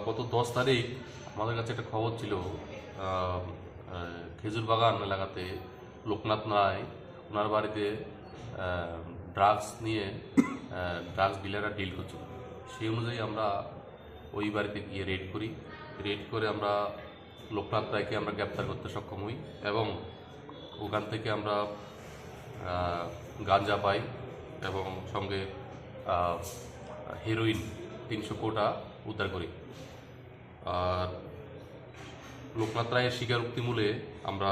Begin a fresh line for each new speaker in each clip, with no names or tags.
গত 10 তারিখ আমাদের কাছে একটা খবর ছিল, খেজুর বাগান এলাকাতে লোকনাথ রায় ওনার বাড়িতে ড্রাগস নিয়ে ড্রাগস ডিলাররা ডিল করছিল। সেই অনুযায়ী আমরা ওই বাড়িতে গিয়ে রেড করে আমরা লোকনাথ রায়কে আমরা গ্রেপ্তার করতে সক্ষম হই এবং ওখান থেকে আমরা গাঁজা পাই এবং সঙ্গে হেরোইন 300 কোটা উদ্ধার করি। আর লোকনাথ রায়ের স্বীকারোক্তি মূলে আমরা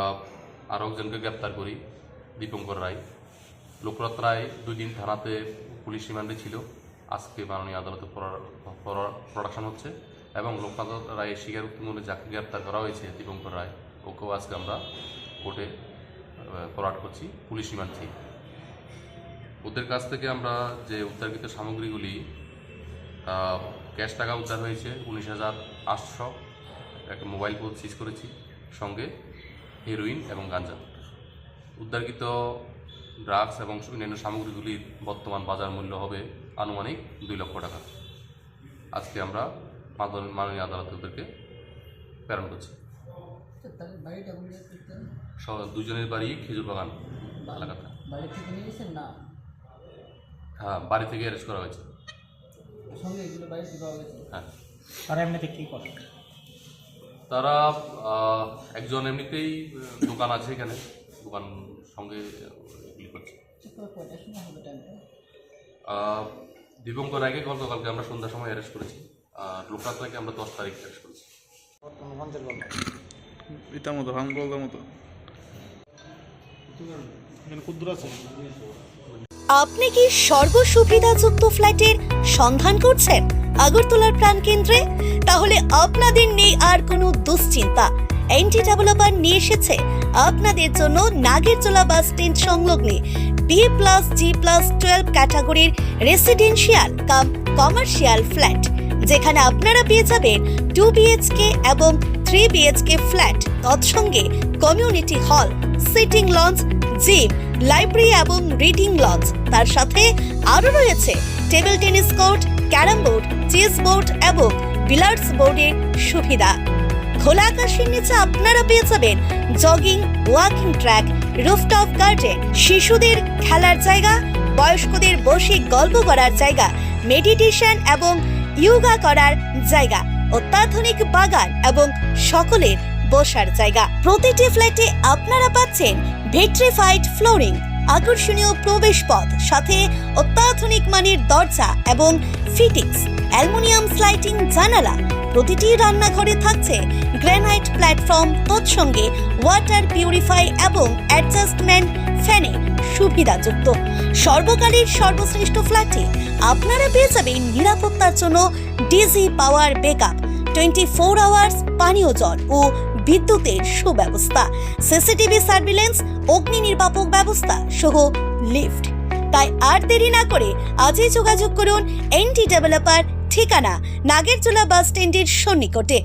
আরও একজনকে গ্রেপ্তার করি, দীপঙ্কর রায়। লোকনাথ রায় 2 দিন থানাতে পুলিশ রিমান্ডে ছিল, আজকে মাননীয় আদালতে প্রোডাকশন হচ্ছে এবং লোকনাথ রায়ের স্বীকারোক্তি মূলে যাকে গ্রেপ্তার করা হয়েছে দীপঙ্কর রায়, ওকেও আজকে আমরা কোর্টে ফরওয়ার্ড করছি পুলিশ রিমান্ড থেকে। ওদের কাছ থেকে আমরা যে উদ্ধারকৃত সামগ্রীগুলি, ক্যাশ টাকা উদ্ধার হয়েছে 19,800, একটা মোবাইল ফোন সিজ করেছি, সঙ্গে হেরোইন এবং গাঁজা। উদ্ধারকৃত ড্রাগস এবং অন্যান্য সামগ্রীগুলির বর্তমান বাজার মূল্য হবে আনুমানিক 2 লক্ষ টাকা। আজকে আমরা মাননীয় আদালতে ওদেরকে প্রেরণ করছি। দুজনের বাড়ি খেজুর বাগান এলাকাতে। হ্যাঁ, বাড়ি থেকে অ্যারেস্ট করা হয়েছে। হ্যাঁ,
তারা এমনিতে কী করে?
তারা একজন এমনিতেই দোকান আছে এখানে, দোকান সঙ্গে করছে। দীপঙ্কর রায়কে গতকালকে আমরা সন্ধ্যার সময় অ্যারেস্ট করেছি, আর লোকনাথ রায়কে আমরা 10 তারিখ অ্যারেস্ট করেছি।
এটার মতো হাঙ্গলদার মতো
আপনি কি সর্বসুবিধাযুক্ত ফ্ল্যাটের সন্ধান করছেন আগরতলার প্রাণকেন্দ্রে? তাহলে আপনাদের নেই আর কোনো দুশ্চিন্তা। এনটি ডেভেলপার নিয়ে এসেছে আপনাদের জন্য নাগেরজোলা বাস স্ট্যান্ড সংলগ্নে B+G+12 ক্যাটাগরির রেসিডেন্সিয়াল কাম কমার্শিয়াল ফ্ল্যাট, যেখানে আপনারা পেয়ে যাবেন 2 BHK এবং 3 BHK ফ্ল্যাট, তৎসঙ্গে community hall, sitting lounge, gym, library এবং রিডিং লঞ্চ। তার সাথে আরও রয়েছে table tennis court, carrom board, chess board এবং বিলিয়ার্ডস বোর্ডের সুবিধা। খোলা আকাশের নিচে আপনারা পেয়ে যাবেন jogging, walking track, rooftop garden, শিশুদের খেলার জায়গা, বয়স্কদের বসে গল্প করার জায়গা, মেডিটেশন এবং ইয়োগা করার জায়গা, অত্যাধুনিক বাগান এবং সকলের বসার জায়গা। প্রতিটি ফ্ল্যাটে আপনারা পাচ্ছেন ভিট্রিফাইড ফ্লোরিং, আকর্ষণীয় প্রবেশ পথ, সাথে অত্যাধুনিক মানের দরজা এবং ফিটিংস, অ্যালুমিনিয়াম স্লাইডিং জানালা। প্রতিটি রান্নাঘরে থাকছে গ্রানাইট প্ল্যাটফর্ম, তৎসঙ্গে ওয়াটার পিউরিফাই এবং অ্যাডজাস্টমেন্ট ফ্যানে সুবিধাযুক্ত। সর্বকালের সর্বশ্রেষ্ঠ ফ্ল্যাটে আপনারা পেয়ে যাবেন নিরাপত্তার জন্য ডিজি পাওয়ার ব্যাকআপ, 24 আওয়ার্স পানীয় জল ও বিদ্যুতের সুব্যবস্থা, সিসিটিভি সার্ভিলেন্স, অগ্নি নির্বাপক ব্যবস্থা সহ লিফট। তাই আর দেরি না করে আজই যোগাযোগ করুন এনটি ডেভেলপার, ঠিকানা নাগেরজোলা বাস স্ট্যান্ডের সন্নিকটে,